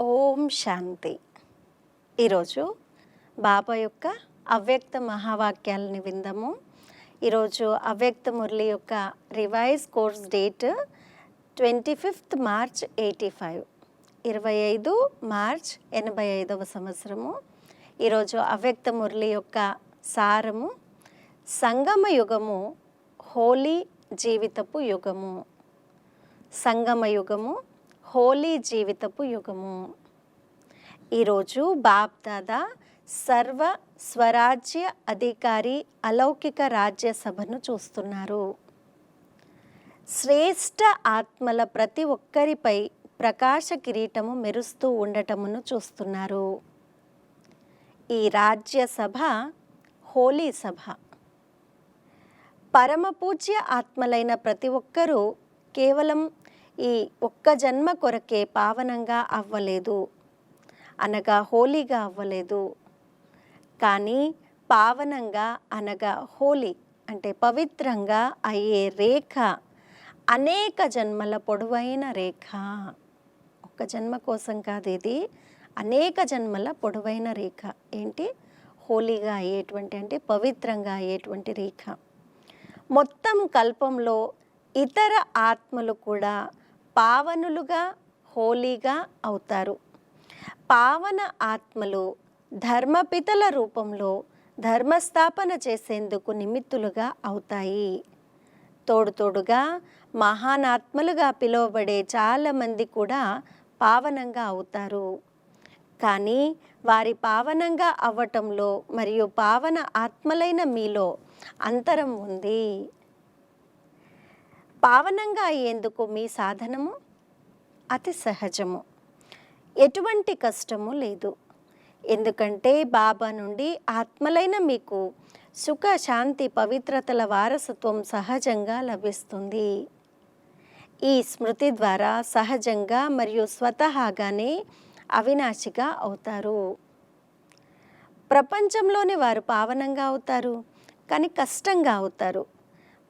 ఓం శాంతి. ఈరోజు బాబా యొక్క అవ్యక్త మహావాక్యాలని విందాము. ఈరోజు అవ్యక్త మురళి యొక్క revise course date 25 March 85, 25 March 85వ సంవత్సరము. ఈరోజు అవ్యక్త మురళి యొక్క సారము సంగమ యుగము, హోలీ జీవితపు యుగము. సంగమ యుగము, హోలీ జీవితపు యుగము. ఈరోజు బాప్ దాదా సర్వ స్వరాజ్య అధికారి అలౌకిక రాజ్యసభను చూస్తున్నారు. శ్రేష్ఠ ఆత్మల ప్రతి ఒక్కరిపై ప్రకాశ కిరీటము మెరుస్తూ ఉండటమును చూస్తున్నారు. ఈ రాజ్యసభ హోలీ సభ. పరమ పూజ్య ఆత్మలైన ప్రతి ఒక్కరూ కేవలం ఈ ఒక్క జన్మ కొరకే పావనంగా అవ్వలేదు, అనగా హోలీగా అవ్వలేదు. కానీ పావనంగా అనగా హోలీ అంటే పవిత్రంగా అయ్యే రేఖ అనేక జన్మల పొడవైన రేఖ. ఒక్క జన్మ కోసం కాదు, ఇది అనేక జన్మల పొడవైన రేఖ. ఏంటి? హోలీగా అయ్యేటువంటి అంటే పవిత్రంగా అయ్యేటువంటి రేఖ. మొత్తం కల్పంలో ఇతర ఆత్మలు కూడా పావనులుగా హోలీగా అవుతారు. పావన ఆత్మలు ధర్మపితల రూపంలో ధర్మస్థాపన చేసేందుకు నిమిత్తులుగా అవుతాయి. తోడుగా మహానాత్మలుగా పిలువబడే చాలామంది కూడా పావనంగా అవుతారు. కానీ వారి పావనంగా అవ్వటంలో మరియు పావన ఆత్మలైన మీలో అంతరం ఉంది. పావనంగా అయ్యేందుకు మీ సాధనము అతి సహజము, ఎటువంటి కష్టము లేదు. ఎందుకంటే బాబా నుండి ఆత్మలైన మీకు సుఖ, శాంతి, పవిత్రతల వారసత్వం సహజంగా లభిస్తుంది. ఈ స్మృతి ద్వారా సహజంగా మరియు స్వతహాగానే అవినాశిగా అవుతారు. ప్రపంచంలోని వారు పావనంగా అవుతారు, కానీ కష్టంగా అవుతారు.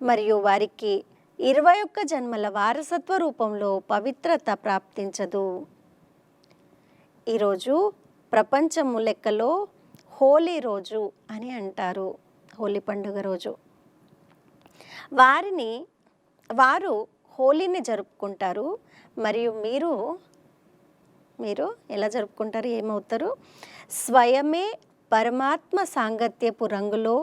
మరియు వారికి 21 జన్మల వారసత్వ రూపంలో పవిత్రత ప్రాప్తించదు. ఈరోజు ప్రపంచము లెక్కలో హోలీ రోజు అని అంటారు, హోలీ పండుగ రోజు. వారు హోలీని జరుపుకుంటారు. మరియు మీరు ఎలా జరుపుకుంటారు? ఏమవుతారు? స్వయమే పరమాత్మ సాంగత్యపు రంగులో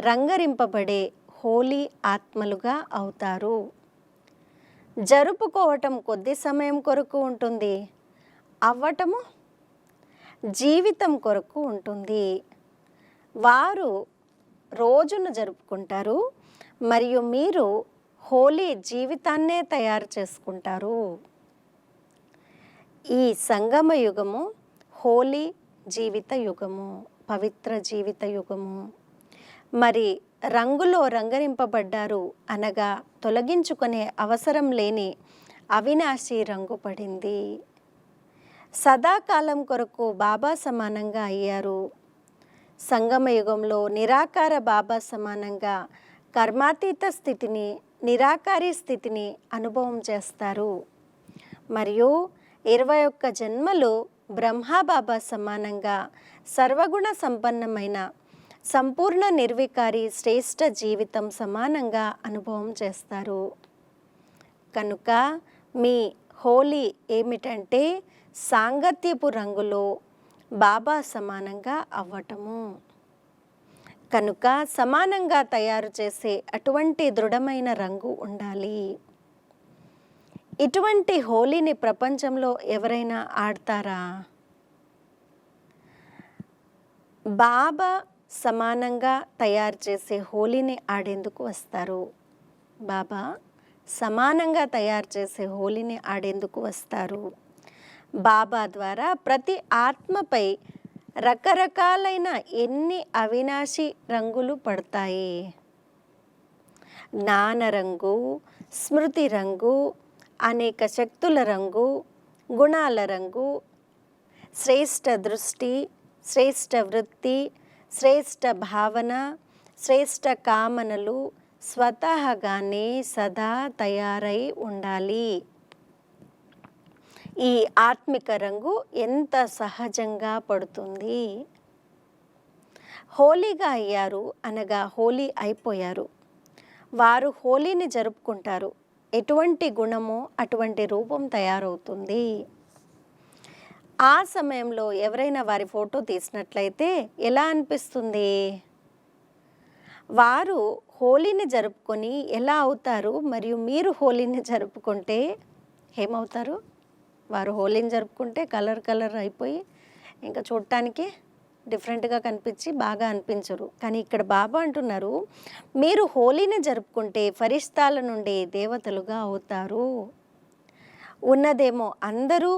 రంగరింపబడే హోలీ ఆత్మలుగా అవుతారు. జరుపుకోవటం కొద్ది సమయం కొరకు ఉంటుంది, అవ్వటము జీవితం కొరకు ఉంటుంది. వారు రోజును జరుపుకుంటారు మరియు మీరు హోలీ జీవితాన్నే తయారు చేసుకుంటారు. ఈ సంగమ యుగము హోలీ జీవిత యుగము, పవిత్ర జీవిత యుగము. మరి రంగులో రంగరింపబడ్డారు అనగా తొలగించుకునే అవసరం లేని అవినాశి రంగు పడింది. సదాకాలం కొరకు బాబా సమానంగా అయ్యారు. సంగమ యుగంలో నిరాకార బాబా సమానంగా కర్మాతీత స్థితిని, నిరాకారి స్థితిని అనుభవం చేస్తారు. మరియు 21 జన్మలు బ్రహ్మబాబా సమానంగా సర్వగుణ సంపన్నమైన సంపూర్ణ నిర్వికారి శ్రేష్ఠ జీవితం సమానంగా అనుభవం చేస్తారు. కనుక మీ హోలీ ఏమిటంటే సాంగత్యపు రంగులో బాబా సమానంగా అవ్వటము. కనుక సమానంగా తయారు చేసే అటువంటి దృఢమైన రంగు ఉండాలి. ఇటువంటి హోలీని ప్రపంచంలో ఎవరైనా ఆడతారా? బాబా సమానంగా తయారు చేసే హోలీని ఆడేందుకు వస్తారు. బాబా సమానంగా తయారు చేసే హోలీని ఆడేందుకు వస్తారు. బాబా ద్వారా ప్రతి ఆత్మపై రకరకాలైన ఎన్ని అవినాశి రంగులు పడతాయి. జ్ఞాన రంగు, స్మృతి రంగు, అనేక శక్తుల రంగు, గుణాల రంగు, శ్రేష్ఠ దృష్టి, శ్రేష్ఠ వృత్తి, శ్రేష్ఠ భావన, శ్రేష్ఠ కామనలు స్వతహాగానే సదా తయారై ఉండాలి. ఈ ఆత్మిక రంగు ఎంత సహజంగా పడుతుంది. హోలీగా అయ్యారు అనగా హోలీ అయిపోయారు. వారు హోలీని జరుపుకుంటారు. ఎటువంటి గుణమో అటువంటి రూపం తయారవుతుంది. ఆ సమయంలో ఎవరైనా వారి ఫోటో తీసినట్లయితే ఎలా అనిపిస్తుంది? వారు హోలీని జరుపుకొని ఎలా అవుతారు, మరియు మీరు హోలీని జరుపుకుంటే ఏమవుతారు? వారు హోలీని జరుపుకుంటే కలర్ అయిపోయి ఇంకా చూడటానికి డిఫరెంట్గా కనిపించి బాగా అనిపించరు. కానీ ఇక్కడ బాబా అంటున్నారు, మీరు హోలీని జరుపుకుంటే ఫరిస్తాల నుండి దేవతలుగా అవుతారు. ఉన్నదేమో అందరూ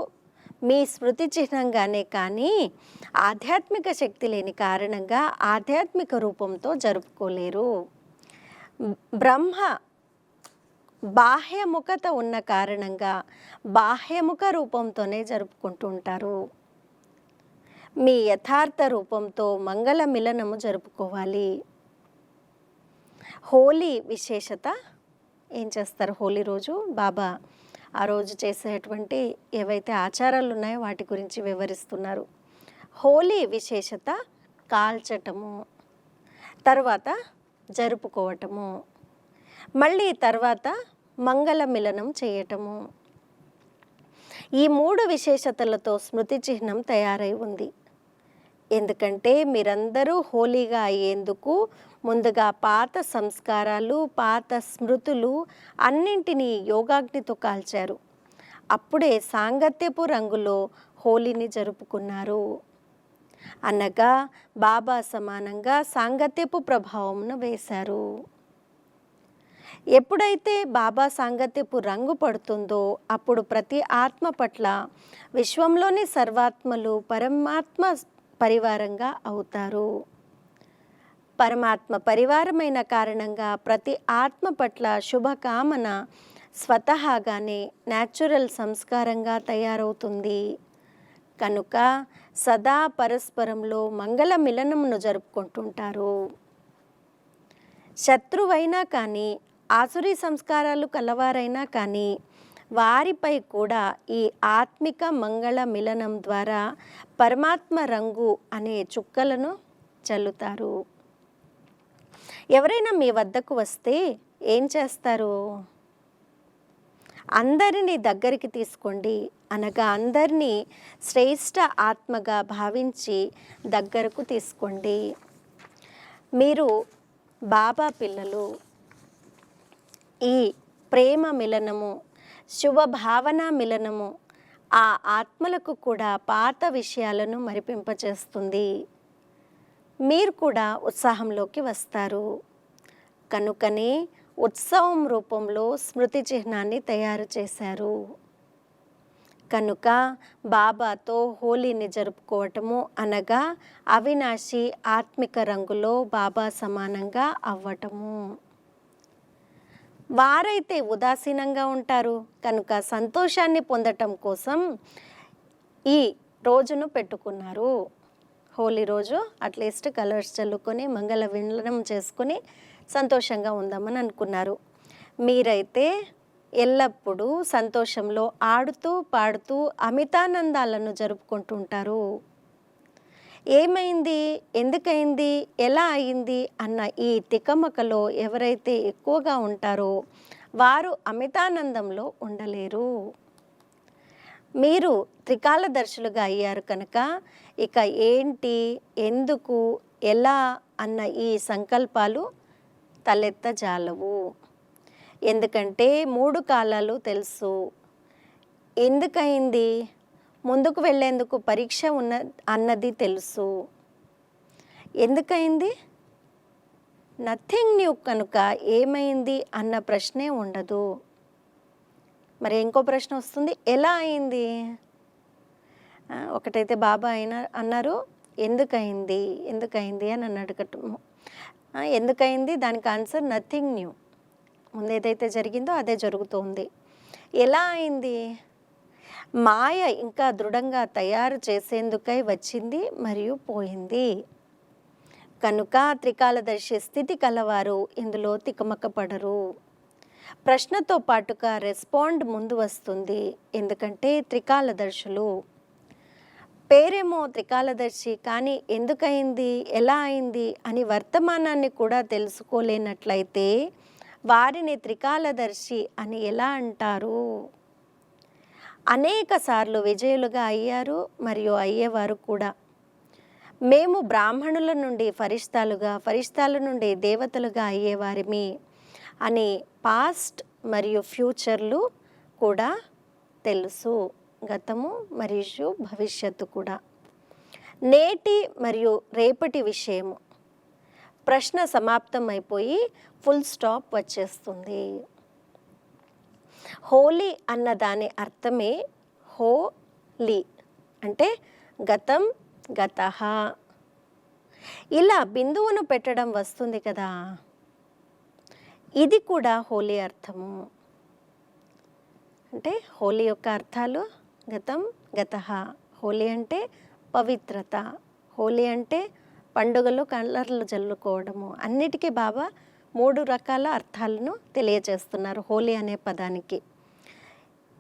మీ స్మృతి చిహ్నంగానే, కానీ ఆధ్యాత్మిక శక్తి లేని కారణంగా ఆధ్యాత్మిక రూపంతో జరుపుకోలేరు. బ్రహ్మ బాహ్యముఖత ఉన్న కారణంగా బాహ్యముఖ రూపంతోనే జరుపుకుంటూ ఉంటారు. మీ యథార్థ రూపంతో మంగళ మిలనము జరుపుకోవాలి. హోలీ విశేషత ఏం చేస్తారు? హోలీ రోజు బాబా ఆ రోజు చేసేటువంటి ఏవైతే ఆచారాలు ఉన్నాయో వాటి గురించి వివరిస్తున్నారు. హోలీ విశేషత కాల్చటము, తర్వాత జరుపుకోవటము, మళ్ళీ తర్వాత మంగళ మిలనం చేయటము. ఈ 3 విశేషతలతో స్మృతి చిహ్నం తయారై ఉంది. ఎందుకంటే మీరందరూ హోలీగా అయ్యేందుకు ముందుగా పాత సంస్కారాలు, పాత స్మృతులు అన్నింటినీ యోగాగ్నితో కాల్చారు. అప్పుడే సాంగత్యపు రంగులో హోలీని జరుపుకున్నారు. అనగా బాబా సమానంగా సాంగత్యపు ప్రభావంను వేశారు. ఎప్పుడైతే బాబా సాంగత్యపు రంగు పడుతుందో అప్పుడు ప్రతి ఆత్మ పట్ల విశ్వంలోని సర్వాత్మలు పరమాత్మ పరివారంగా అవుతారు. పరమాత్మ పరివారమైన కారణంగా ప్రతి ఆత్మ పట్ల శుభకామన స్వతహాగానే న్యాచురల్ సంస్కారంగా తయారవుతుంది. కనుక సదా పరస్పరంలో మంగళ మిలనమును జరుపుకుంటుంటారు. శత్రువైనా కానీ, ఆసురీ సంస్కారాలు కలవారైనా కానీ వారిపై కూడా ఈ ఆత్మిక మంగళ మిలనం ద్వారా పరమాత్మ రంగు అనే చుక్కలను చల్లుతారు. ఎవరైనా మీ వద్దకు వస్తే ఏం చేస్తారు? అందరినీ దగ్గరికి తీసుకోండి, అనగా అందరినీ శ్రేష్ఠ ఆత్మగా భావించి దగ్గరకు తీసుకోండి. మీరు బాబా పిల్లలు. ఈ ప్రేమ మిలనము, శుభభావన మిలనము ఆ ఆత్మలకు కూడా పాత విషయాలను మరిపింపచేస్తుంది. మీరు కూడా ఉత్సాహంలోకి వస్తారు. కనుకనే ఉత్సవం రూపంలో స్మృతి చిహ్నాన్ని తయారు చేశారు. కనుక బాబాతో హోలీని జరుపుకోవటము అనగా అవినాశి ఆత్మిక రంగులో బాబా సమానంగా అవ్వటము. వారైతే ఉదాసీనంగా ఉంటారు కనుక సంతోషాన్ని పొందటం కోసం ఈ రోజును పెట్టుకున్నారు. హోలీ రోజు అట్లీస్ట్ కలర్స్ చల్లుకొని మంగళ విలనం చేసుకొని సంతోషంగా ఉందామని అనుకున్నారు. మీరైతే ఎల్లప్పుడూ సంతోషంలో ఆడుతూ పాడుతూ అమితానందాలను జరుపుకుంటుంటారు. ఏమైంది, ఎందుకైంది, ఎలా అయింది అన్న ఈ తికమకలో ఎవరైతే ఎక్కువగా ఉంటారో వారు అమితానందంలో ఉండలేరు. మీరు త్రికాలదర్శులుగా అయ్యారు కనుక ఇక ఏంటి, ఎందుకు, ఎలా అన్న ఈ సంకల్పాలు తలెత్తజాలవు. ఎందుకంటే 3 కాలాలు తెలుసు. ఎందుకయింది, ముందుకు వెళ్ళేందుకు పరీక్ష అన్నది తెలుసు. ఎందుకయింది? నథింగ్ న్యూ కనుక ఏమైంది అన్న ప్రశ్నే ఉండదు. మరి ఇంకో ప్రశ్న వస్తుంది, ఎలా అయింది? ఒకటైతే బాబా అన్నారు ఎందుకయింది అని నన్ను అడగటము. ఎందుకయింది దానికి ఆన్సర్ నథింగ్ న్యూ. ముందు ఏదైతే జరిగిందో అదే జరుగుతోంది. ఎలా అయింది? మాయ ఇంకా దృఢంగా తయారు చేసేందుకై వచ్చింది మరియు పోయింది. కనుక త్రికాలదర్శి స్థితి కలవారు ఇందులో తికమక పడరు. ప్రశ్నతో పాటుగా రెస్పాండ్ ముందు వస్తుంది. ఎందుకంటే త్రికాలదర్శులు. పేరేమో త్రికాలదర్శి, కానీ ఎందుకయింది, ఎలా అయింది అని వర్తమానాన్ని కూడా తెలుసుకోలేనట్లయితే వారిని త్రికాలదర్శి అని ఎలా అంటారు? అనేక సార్లు విజయులుగా అయ్యారు మరియు అయ్యేవారు కూడా. మేము బ్రాహ్మణుల నుండి ఫరిష్తాలుగా, ఫరిష్తాల నుండి దేవతలుగా అయ్యేవారిమి అని పాస్ట్ మరియు ఫ్యూచర్లు కూడా తెలుసు. గతము మరియు భవిష్యత్తు కూడా. నేటి మరియు రేపటి విషయము. ప్రశ్న సమాప్తం అయిపోయి ఫుల్ స్టాప్ వచ్చేస్తుంది. హోలీ అన్న దాని అర్థమే హోలీ అంటే గతం, గతః. ఇలా బిందువును పెట్టడం వస్తుంది కదా, ఇది కూడా హోలీ అర్థము. అంటే హోలీ యొక్క అర్థాలు గతం, గతః. హోలీ అంటే పవిత్రత, హోలీ అంటే పండుగలు కలర్లు జల్లుకోవడము. అన్నిటికీ బాబా 3 రకాల అర్థాలను తెలియజేస్తున్నారు హోలీ అనే పదానికి.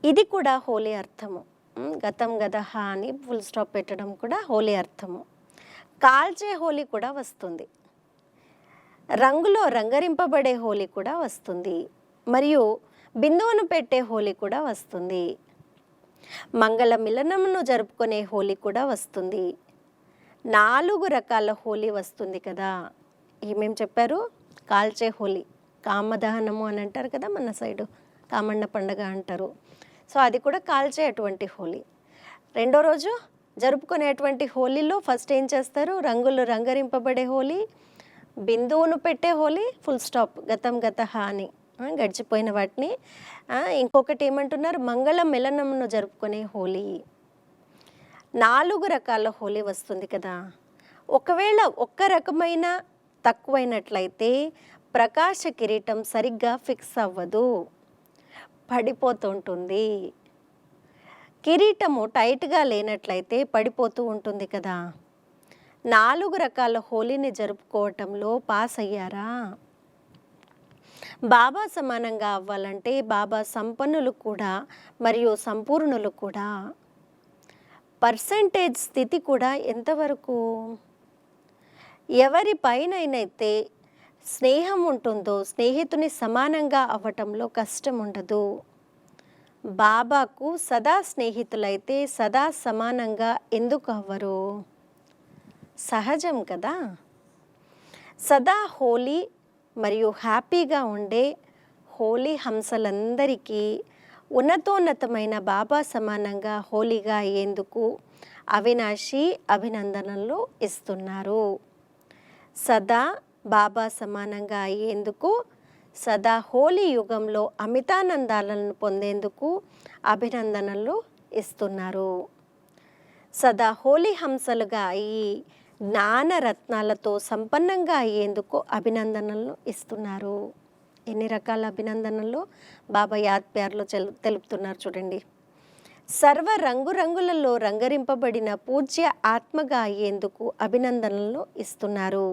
ఇది కూడా హోలీ అర్థము. గతం, గతః అని ఫుల్ స్టాప్ పెట్టడం కూడా హోలీ అర్థము. కాల్చే హోలీ కూడా వస్తుంది. రంగులో రంగరింపబడే హోలీ కూడా వస్తుంది. మరియు బిందువును పెట్టే హోలీ కూడా వస్తుంది. మంగళ మిలనమును జరుపుకునే హోలీ కూడా వస్తుంది. 4 రకాల హోలీ వస్తుంది కదా. ఏమేం చెప్పారు? కాల్చే హోలీ, కామదహనము అని అంటారు కదా, మన సైడు కామಣ್ణ పండుగ అంటారు. సో అది కూడా కాల్చే అటువంటి హోలీ. రెండో రోజు జరుపుకునేటువంటి హోలీలో ఫస్ట్ ఏం చేస్తారు? రంగులు రంగరింపబడే హోలీ, బిందువును పెట్టే హోలీ, ఫుల్ స్టాప్, గతం, గతః అని గడిచిపోయిన వాటిని. ఇంకొకటి ఏమంటున్నారు? మంగళ మిలనమును జరుపుకునే హోలీ. 4 రకాల హోలీ వస్తుంది కదా. ఒకవేళ ఒక్క రకమైన తక్కువైనట్లయితే ప్రకాశ కిరీటం సరిగ్గా ఫిక్స్ అవ్వదు, పడిపోతుంటుంది. కిరీటము టైట్గా లేనట్లయితే పడిపోతూ ఉంటుంది కదా. 4 రకాల హోలీని జరుపుకోవటంలో పాస్ అయ్యారా? బాబా సమానంగా అవ్వాలంటే బాబా సంపన్నులు కూడా మరియు సంపూర్ణులు కూడా. పర్సెంటేజ్ స్థితి కూడా ఎంతవరకు? ఎవరి పైనైతే స్నేహం ఉంటుందో స్నేహితుని సమానంగా అవ్వటంలో కష్టం ఉండదు. బాబాకు సదా స్నేహితులైతే సదా సమానంగా ఎందుకు అవ్వరు? సహజం కదా. సదా హోలీ మరియు హ్యాపీగా ఉండే హోలీ హంసలందరికీ ఉన్నతోన్నతమైన బాబా సమానంగా హోలీగా అయ్యేందుకు అవినాశి అభినందనలు ఇస్తున్నారు. సదా బాబా సమానంగా అయ్యేందుకు, సదా హోలీ యుగంలో అమితానందాలను పొందేందుకు అభినందనలు ఇస్తున్నారు. సదా హోలీ హంసలుగా అయ్యి జ్ఞానరత్నాలతో సంపన్నంగా అయ్యేందుకు అభినందనలు ఇస్తున్నారు. ఎన్ని రకాల అభినందనలు బాబా యాద్ ప్యార్లో తెలుపుతున్నారు చూడండి. సర్వ రంగురంగులలో రంగరింపబడిన పూజ్య ఆత్మగా అయ్యేందుకు అభినందనలు ఇస్తున్నారు.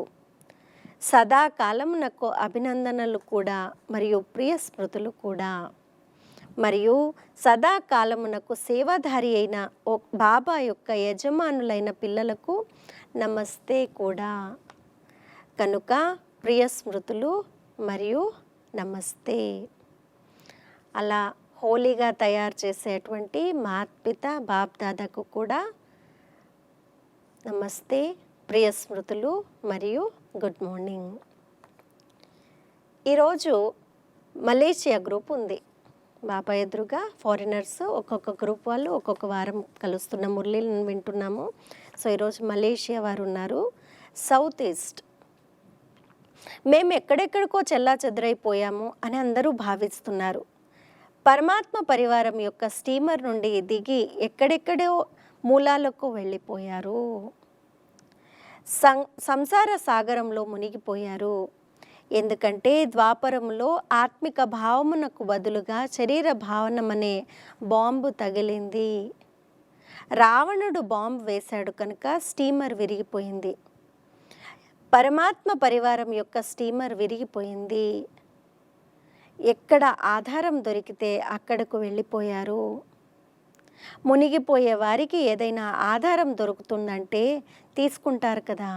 సదాకాలమునకు అభినందనలు కూడా మరియు ప్రియ స్మృతులు కూడా. మరియు సదాకాలమునకు సేవాధారి అయిన బాబా యొక్క యజమానులైన పిల్లలకు నమస్తే కూడా. కనుక ప్రియ స్మృతులు మరియు నమస్తే. అలా హోలీగా తయారు చేసేటువంటి మాత్పిత బాప్ దాదాకు కూడా నమస్తే, ప్రియ స్మృతులు మరియు గుడ్ మార్నింగ్. ఈరోజు మలేషియా గ్రూప్ ఉంది. బాబా ఎదురుగా ఫారినర్స్ ఒక్కొక్క గ్రూప్ వాళ్ళు ఒక్కొక్క వారం కలుస్తున్న మురళీలను వింటున్నాము. సో ఈరోజు మలేషియా వారు ఉన్నారు. South east. మేము ఎక్కడెక్కడికో చెల్లా చెదరైపోయాము అని అందరూ భావిస్తున్నారు. పరమాత్మ పరివారం యొక్క స్టీమర్ నుండి దిగి ఎక్కడెక్కడో మూలాలకు వెళ్ళిపోయారు. సంసార సాగరంలో మునిగిపోయారు. ఎందుకంటే ద్వాపరంలో ఆత్మిక భావమునకు బదులుగా శరీర భావనమనే బాంబు తగిలింది. రావణుడు బాంబు వేశాడు కనుక స్టీమర్ విరిగిపోయింది. పరమాత్మ పరివారం యొక్క స్టీమర్ విరిగిపోయింది. ఎక్కడ ఆధారం దొరికితే అక్కడకు వెళ్ళిపోయారు. మునిగిపోయే వారికి ఏదైనా ఆధారం దొరుకుతుందంటే తీసుకుంటారు కదా.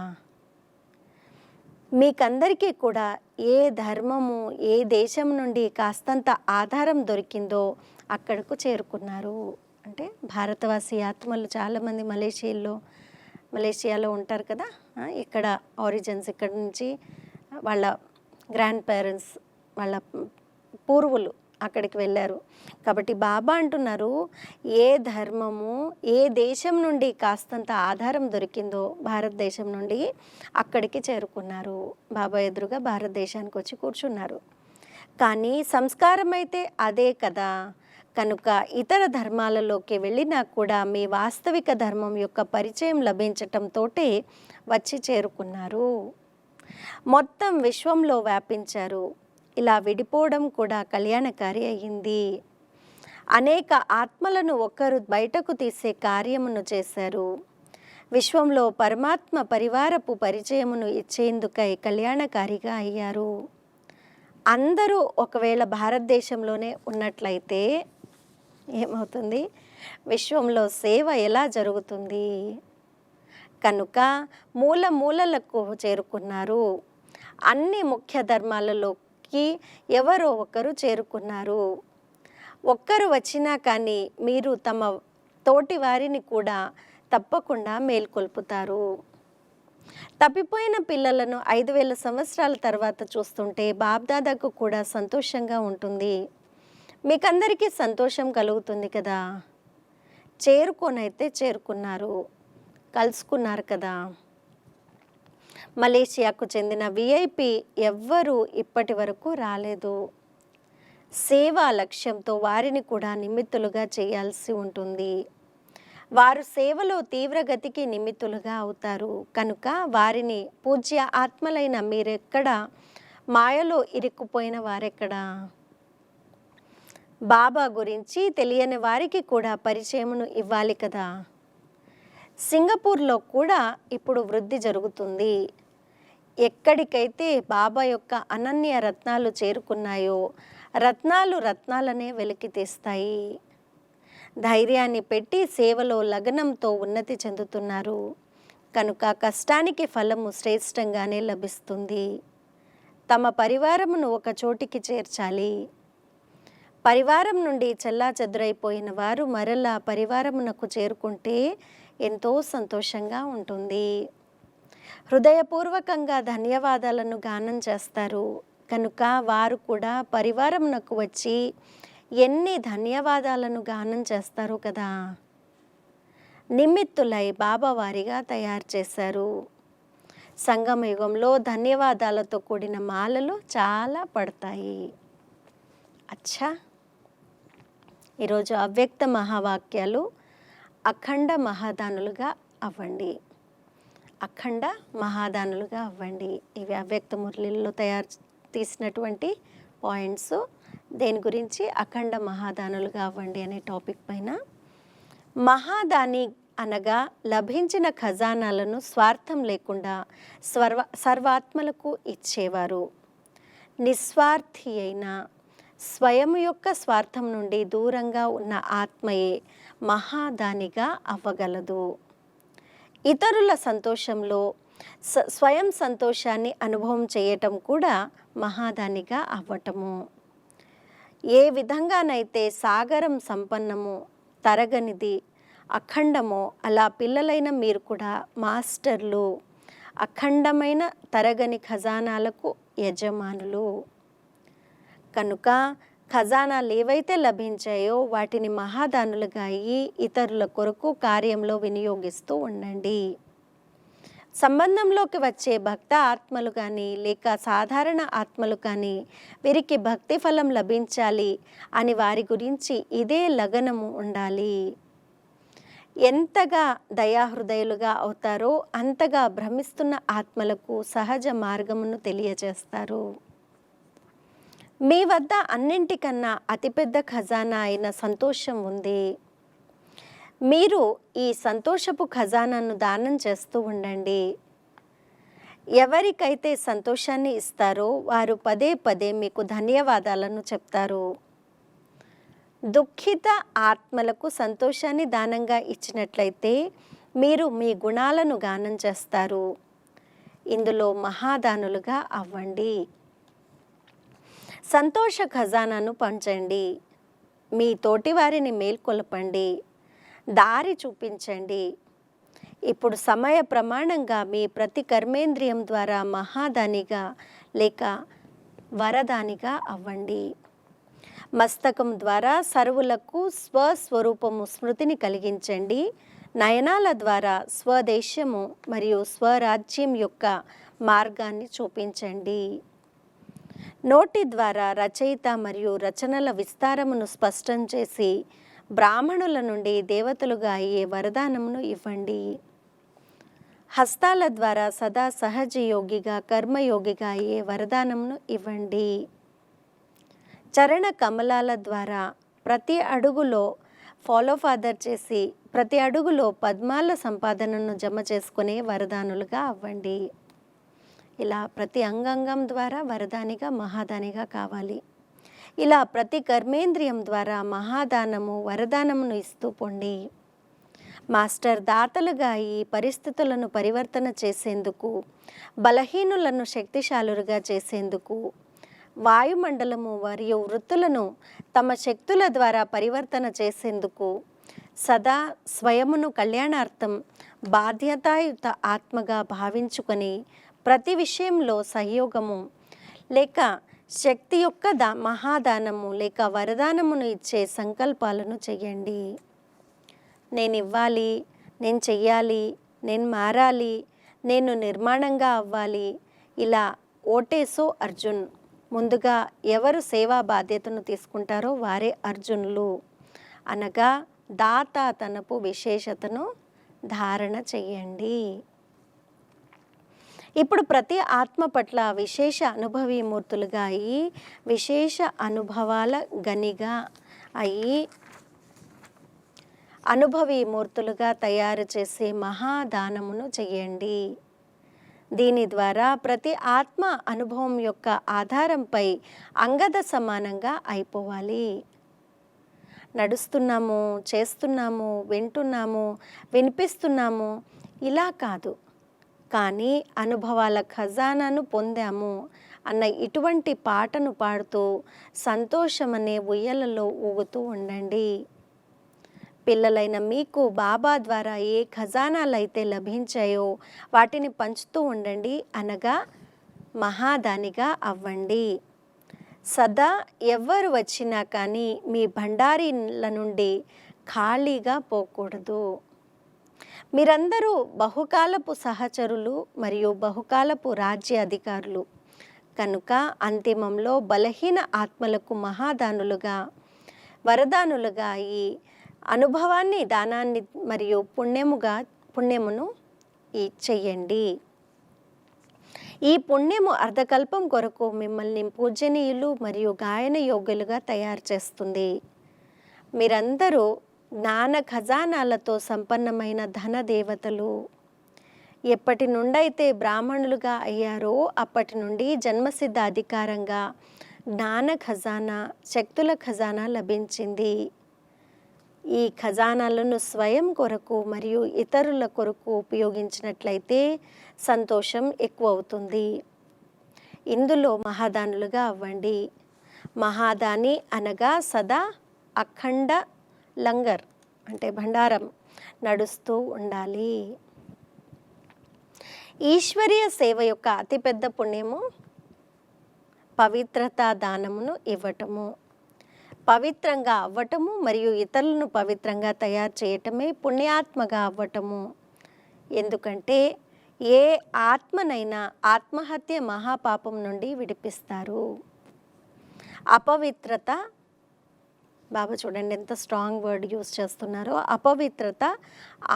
మీకందరికీ కూడా ఏ ధర్మము, ఏ దేశం నుండి కాస్తంత ఆధారం దొరికిందో అక్కడకు చేరుకున్నారు. అంటే భారతవాసి ఆత్మలు చాలామంది మలేషియాలో ఉంటారు కదా. ఇక్కడ ఆరిజిన్స్ ఇక్కడ నుంచి వాళ్ళ గ్రాండ్ పేరెంట్స్, వాళ్ళ పూర్వులు అక్కడికి వెళ్ళారు. కాబట్టి బాబా అంటున్నారు, ఏ ధర్మము, ఏ దేశం నుండి కాస్తంత ఆధారం దొరికిందో భారతదేశం నుండి అక్కడికి చేరుకున్నారు. బాబా ఎదురుగా భారతదేశానికి వచ్చి కూర్చున్నారు. కానీ సంస్కారం అయితే అదే కదా. కనుక ఇతర ధర్మాలలోకి వెళ్ళినా కూడా మీ వాస్తవిక ధర్మం యొక్క పరిచయం లభించటంతోటే వచ్చి చేరుకున్నారు. మొత్తం విశ్వంలో వ్యాపించారు. ఇలా విడిపోవడం కూడా కళ్యాణకారి అయ్యింది. అనేక ఆత్మలను ఒకరు బయటకు తీసే కార్యమును చేశారు. విశ్వంలో పరమాత్మ పరివారపు పరిచయమును ఇచ్చేందుకై కళ్యాణకారిగా అయ్యారు. అందరూ ఒకవేళ భారతదేశంలోనే ఉన్నట్లయితే ఏమవుతుంది? విశ్వంలో సేవ ఎలా జరుగుతుంది? కనుక మూలలకు చేరుకున్నారు. అన్ని ముఖ్య ధర్మాలలోకి ఎవరో ఒకరు చేరుకున్నారు. ఒక్కరు వచ్చినా కానీ మీరు తమ తోటి వారిని కూడా తప్పకుండా మేల్కొల్పుతారు. తప్పిపోయిన పిల్లలను 5000 సంవత్సరాల తర్వాత చూస్తుంటే బాబ్దాదాకు కూడా సంతోషంగా ఉంటుంది. మీకందరికీ సంతోషం కలుగుతుంది కదా. చేరుకున్నారు, కలుసుకున్నారు కదా. మలేషియాకు చెందిన విఐపి ఎవ్వరూ ఇప్పటి వరకు రాలేదు. సేవా లక్ష్యంతో వారిని కూడా నిమిత్తులుగా చేయాల్సి ఉంటుంది. వారు సేవలో తీవ్రగతికి నిమిత్తులుగా అవుతారు. కనుక వారిని పూజ్య ఆత్మలైన మీరెక్కడ, మాయలో ఇరుక్కుపోయిన వారెక్కడా? బాబా గురించి తెలియని వారికి కూడా పరిచయమును ఇవ్వాలి కదా. సింగపూర్లో కూడా ఇప్పుడు వృద్ధి జరుగుతుంది. ఎక్కడికైతే బాబా యొక్క అనన్య రత్నాలు చేరుకున్నాయో రత్నాలనే వెలికి తీస్తాయి. ధైర్యాన్ని పెట్టి సేవలో లగ్నంతో ఉన్నతి చెందుతున్నారు. కనుక కష్టానికి ఫలము శ్రేష్టంగానే లభిస్తుంది. తమ పరివారమును ఒక చోటికి చేర్చాలి. పరివారం నుండి చెల్లాచెదురైపోయిన వారు మరలా పరివారమునకు చేరుకుంటే ఎంతో సంతోషంగా ఉంటుంది. హృదయపూర్వకంగా ధన్యవాదాలను గానం చేస్తారు. కనుక వారు కూడా పరివారమునకు వచ్చి ఎన్ని ధన్యవాదాలను గానం చేస్తారు కదా. నిమిత్తులై బాబా వారిగా తయారు చేశారు. సంగమ యుగంలో ధన్యవాదాలతో కూడిన మాలలు చాలా పడతాయి. అచ్చా, ఈరోజు అవ్యక్త మహావాక్యాలు. అఖండ మహాదానులుగా అవ్వండి, అఖండ మహాదానులుగా అవ్వండి. ఇవి అవ్యక్త మురళిలో తీసినటువంటి పాయింట్స్. దేని గురించి? అఖండ మహాదానులుగా అవ్వండి అనే టాపిక్ పైన. మహాదాని అనగా లభించిన ఖజానాలను స్వార్థం లేకుండా సర్వాత్మలకు ఇచ్చేవారు. నిస్వార్థి అయిన స్వయం యొక్క స్వార్థం నుండి దూరంగా ఉన్న ఆత్మయే మహాదానిగా అవ్వగలదు. ఇతరుల సంతోషంలో స్వయం సంతోషాన్ని అనుభవం చేయటం కూడా మహాదానిగా అవ్వటము. ఏ విధంగానైతే సాగరం సంపన్నము, తరగనిది, అఖండమో అలా పిల్లలైన మీరు కూడా మాస్టర్లు, అఖండమైన తరగని ఖజానాలకు యజమానులు. కనుక ఖజానాలు ఏవైతే లభించాయో వాటిని మహాదానులుగా అయ్యి ఇతరుల కొరకు కార్యంలో వినియోగిస్తూ ఉండండి. సంబంధంలోకి వచ్చే భక్త ఆత్మలు కానీ లేక సాధారణ ఆత్మలు కానీ వీరికి భక్తి ఫలం లభించాలి అని వారి గురించి ఇదే లగనము ఉండాలి. ఎంతగా దయాహృదయులుగా అవుతారో అంతగా భ్రమిస్తున్న ఆత్మలకు సహజ మార్గమును తెలియజేస్తారు. మీ వద్ద అన్నింటికన్నా అతిపెద్ద ఖజానా అయిన సంతోషం ఉంది. మీరు ఈ సంతోషపు ఖజానాను దానం చేస్తూ ఉండండి. ఎవరికైతే సంతోషాన్ని ఇస్తారో వారు పదే పదే మీకు ధన్యవాదాలను చెప్తారు. దుఃఖిత ఆత్మలకు సంతోషాన్ని దానంగా ఇచ్చినట్లయితే మీరు మీ గుణాలను గానం చేస్తారు. ఇందులో మహాదానులుగా అవ్వండి. సంతోష ఖజానాను పంచండి. మీ తోటివారిని మేల్కొల్పండి. దారి చూపించండి. ఇప్పుడు సమయ ప్రమాణంగా మీ ప్రతి కర్మేంద్రియం ద్వారా మహాదానిగా లేక వరదానిగా అవ్వండి. మస్తకం ద్వారా సర్వులకు స్వస్వరూపము స్మృతిని కలిగించండి. నయనాల ద్వారా స్వదేశము మరియు స్వరాజ్యం యొక్క మార్గాన్ని చూపించండి. నోటి ద్వారా రచయిత మరియు రచనల విస్తారమును స్పష్టం చేసి బ్రాహ్మణుల నుండి దేవతలుగా అయ్యే వరదానమును ఇవ్వండి. హస్తాల ద్వారా సదా సహజయోగిగా కర్మయోగిగా అయ్యే వరదానమును ఇవ్వండి. చరణ కమలాల ద్వారా ప్రతి అడుగులో ఫాలో ఫాదర్ చేసి ప్రతి అడుగులో పద్మాల సంపాదనను జమ చేసుకునే వరదానులుగా అవ్వండి. ఇలా ప్రతి అంగాంగం ద్వారా వరదానిగా మహాదానిగా కావాలి. ఇలా ప్రతి కర్మేంద్రియం ద్వారా మహాదానము వరదానమును ఇస్తూ పొండి. మాస్టర్ దాతలుగా ఈ పరిస్థితులను పరివర్తన చేసేందుకు, బలహీనులను శక్తిశాలులుగా చేసేందుకు, వాయుమండలము మరియు వృత్తులను తమ శక్తుల ద్వారా పరివర్తన చేసేందుకు సదా స్వయమును కళ్యాణార్థం బాధ్యతాయుత ఆత్మగా భావించుకొని ప్రతి విషయంలో సహయోగము లేక శక్తి యొక్క మహాదానము లేక వరదానమును ఇచ్చే సంకల్పాలను చెయ్యండి. నేను ఇవ్వాలి, నేను చెయ్యాలి, నేను మారాలి, నేను నిర్మాణంగా అవ్వాలి. ఇలా ఓటేసో అర్జున్. ముందుగా ఎవరు సేవా బాధ్యతను తీసుకుంటారో వారే అర్జునులు. అనగా దాత తనపు విశేషతను ధారణ చెయ్యండి. ఇప్పుడు ప్రతి ఆత్మ పట్ల విశేష అనుభవీమూర్తులుగా అయ్యి విశేష అనుభవాల గనిగా అయ్యి అనుభవీమూర్తులుగా తయారు చేసే మహాదానమును చెయ్యండి. దీని ద్వారా ప్రతి ఆత్మ అనుభవం యొక్క ఆధారంపై అంగద సమానంగా అయిపోవాలి. నడుస్తున్నాము, చేస్తున్నాము, వింటున్నాము, వినిపిస్తున్నాము ఇలా కాదు, కానీ అనుభవాల ఖజానాను పొందాము అన్న ఇటువంటి పాటను పాడుతూ సంతోషమనే ఉయ్యలలో ఊగుతూ ఉండండి. పిల్లలైన మీకు బాబా ద్వారా ఏ ఖజానాలైతే లభించాయో వాటిని పంచుతూ ఉండండి. అనగా మహాదానిగా అవ్వండి. సదా ఎవ్వరు వచ్చినా కానీ మీ భండారీల నుండి ఖాళీగా పోకూడదు. మీరందరూ బహుకాలపు సహచరులు మరియు బహుకాలపు రాజ్య అధికారులు కనుక అంతిమంలో బలహీన ఆత్మలకు మహాదానులుగా వరదానులుగా ఈ అనుభవాన్ని దానాన్ని మరియు పుణ్యమును చెయ్యండి. ఈ పుణ్యము అర్ధకల్పం కొరకు మిమ్మల్ని పూజనీయులు మరియు గాయన యోగ్యులుగా తయారు చేస్తుంది. మీరందరూ జ్ఞాన ఖజానాలతో సంపన్నమైన ధన దేవతలు. ఎప్పటి నుండైతే బ్రాహ్మణులుగా అయ్యారో అప్పటి నుండి జన్మసిద్ధ అధికారంగా జ్ఞాన ఖజానా, శక్తుల ఖజానా లభించింది. ఈ ఖజానాలను స్వయం కొరకు మరియు ఇతరుల కొరకు ఉపయోగించినట్లయితే సంతోషం ఎక్కువ అవుతుంది. ఇందులో మహాదానులుగా అవ్వండి. మహాదాని అనగా సదా అఖండ లంగర్ అంటే భండారం నడుస్తూ ఉండాలి. ఈశ్వరీయ సేవ యొక్క అతిపెద్ద పుణ్యము పవిత్రతా దానమును ఇవ్వటము. పవిత్రంగా అవ్వటము మరియు ఇతరులను పవిత్రంగా తయారు చేయటమే పుణ్యాత్మగా అవ్వటము. ఎందుకంటే ఏ ఆత్మనైనా ఆత్మహత్య మహాపాపం నుండి విడిపిస్తారు. అపవిత్రత, బాబా చూడండి ఎంత స్ట్రాంగ్ వర్డ్ యూజ్ చేస్తున్నారో, అపవిత్రత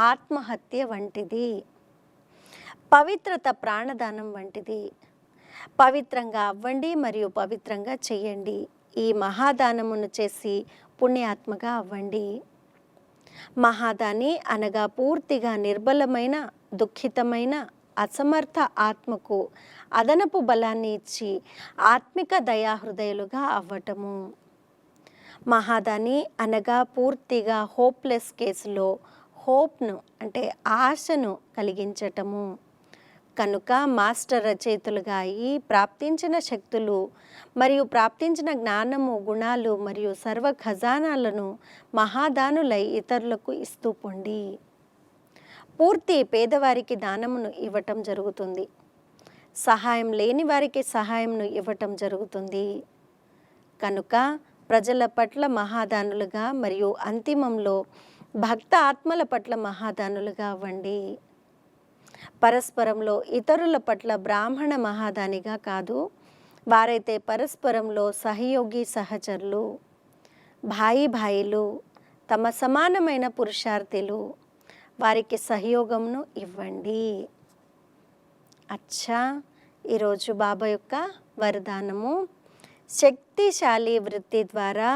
ఆత్మహత్య వంటిది, పవిత్రత ప్రాణదానం వంటిది. పవిత్రంగా అవ్వండి మరియు పవిత్రంగా చెయ్యండి. ఈ మహాదానమును చేసి పుణ్యాత్మగా అవ్వండి. మహాదాని అనగా పూర్తిగా నిర్బలమైన, దుఃఖితమైన అసమర్థ ఆత్మకు అదనపు బలాన్ని ఇచ్చి ఆత్మిక దయాహృదయులుగా అవ్వటము. మహాదాని అనగా పూర్తిగా హోప్లెస్ కేసులో హోప్ను అంటే ఆశను కలిగించటము. కనుక మాస్టర్ రచయితలుగా అయి ప్రాప్తించిన శక్తులు మరియు ప్రాప్తించిన జ్ఞానము, గుణాలు మరియు సర్వ ఖజానాలను మహాదానులై ఇతరులకు ఇస్తూ పొండి. పూర్తి పేదవారికి దానమును ఇవ్వటం జరుగుతుంది. సహాయం లేని వారికి సహాయంను ఇవ్వటం జరుగుతుంది. కనుక ప్రజల పట్ల మహాదానులుగా మరియు అంతిమంలో భక్త ఆత్మల పట్ల మహాదానులుగా అవ్వండి. పరస్పరంలో ఇతరుల పట్ల బ్రాహ్మణ మహాదానిగా కాదు, వారైతే పరస్పరంలో సహయోగి సహచరులు, భాయిలు, తమ సమానమైన పురుషార్థులు, వారికి సహయోగంను ఇవ్వండి. అచ్చా, ఈరోజు బాబా యొక్క వరదానము, శక్తిశాలి వృత్తి ద్వారా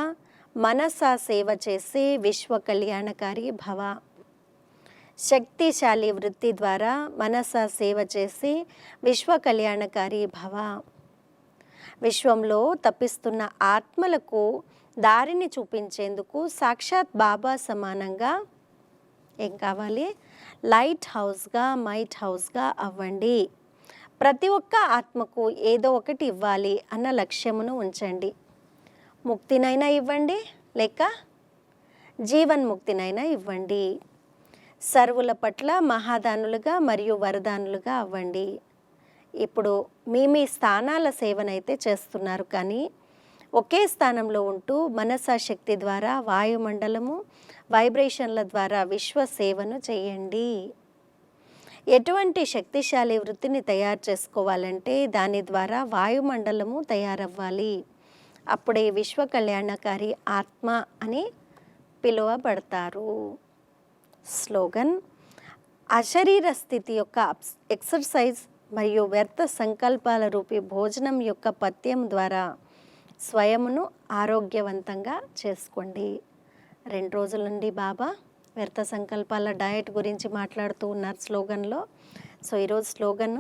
మనసా సేవ చేసి విశ్వ కళ్యాణకారి భవ. శక్తిశాలి వృత్తి ద్వారా మనసా సేవ చేసి విశ్వ కళ్యాణకారి భవ. విశ్వంలో తప్పిస్తున్న ఆత్మలకు దారిని చూపించేందుకు సాక్షాత్ బాబా సమానంగా ఏం కావాలి? లైట్ హౌస్గా, మైట్ హౌస్గా అవ్వండి. ప్రతి ఒక్క ఆత్మకు ఏదో ఒకటి ఇవ్వాలి అన్న లక్ష్యమును ఉంచండి. ముక్తినైనా ఇవ్వండి, లేక జీవన్ముక్తినైనా ఇవ్వండి. సర్వుల పట్ల మహాదానులుగా మరియు వరదానులుగా అవ్వండి. ఇప్పుడు మీ స్థానాల సేవనైతే చేస్తున్నారు, కానీ ఒకే స్థానంలో ఉంటూ మనసాశక్తి ద్వారా వాయుమండలము వైబ్రేషన్ల ద్వారా విశ్వ సేవను చేయండి. ఎటువంటి శక్తిశాలి వృత్తిని తయారు చేసుకోవాలంటే దాని ద్వారా వాయుమండలము తయారవ్వాలి. అప్పుడే విశ్వ కళ్యాణకారి ఆత్మ అని పిలువబడతారు. స్లోగన్, అశరీర స్థితి యొక్క ఎక్సర్సైజ్ మరియు వ్యర్థ సంకల్పాల రూపీ భోజనం యొక్క పథ్యం ద్వారా స్వయమును ఆరోగ్యవంతంగా చేసుకోండి. 2 రోజుల నుండి బాబా వ్యర్థ సంకల్పాల డయట్ గురించి మాట్లాడుతూ ఉన్నారు స్లోగన్లో. సో ఈరోజు స్లోగన్,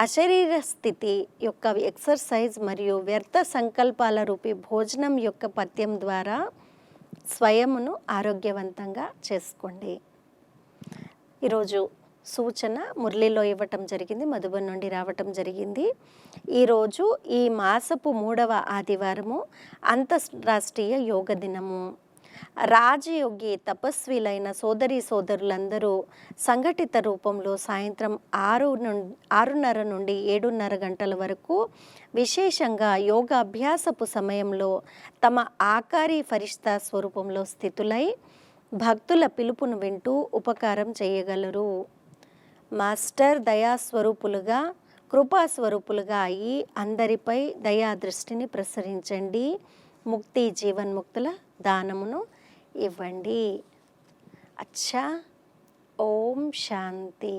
అశరీర స్థితి యొక్క ఎక్సర్సైజ్ మరియు వ్యర్థ సంకల్పాల రూపీ భోజనం యొక్క పథ్యం ద్వారా స్వయమును ఆరోగ్యవంతంగా చేసుకోండి. ఈరోజు సూచన మురళిలో ఇవ్వటం జరిగింది, మధుబన్ నుండి రావటం జరిగింది. ఈరోజు ఈ మాసపు 3వ ఆదివారము అంతర్రాష్ట్రీయ యోగ దినము. రాజయోగి తపస్విలైన సోదరీ సోదరులందరూ సంఘటిత రూపంలో సాయంత్రం 6:30 నుండి 7:30 గంటల వరకు విశేషంగా యోగా అభ్యాసపు సమయంలో తమ ఆకారి ఫరిష్తా స్వరూపంలో స్థితులై భక్తుల పిలుపును వింటూ ఉపకారం చేయగలరు. మాస్టర్ దయాస్వరూపులుగా, కృపాస్వరూపులుగా అయి అందరిపై దయా దృష్టిని ప్రసరించండి. ముక్తి జీవన్ముక్తుల దానమును ఇవ్వండి. అచ్చా, ఓం శాంతి.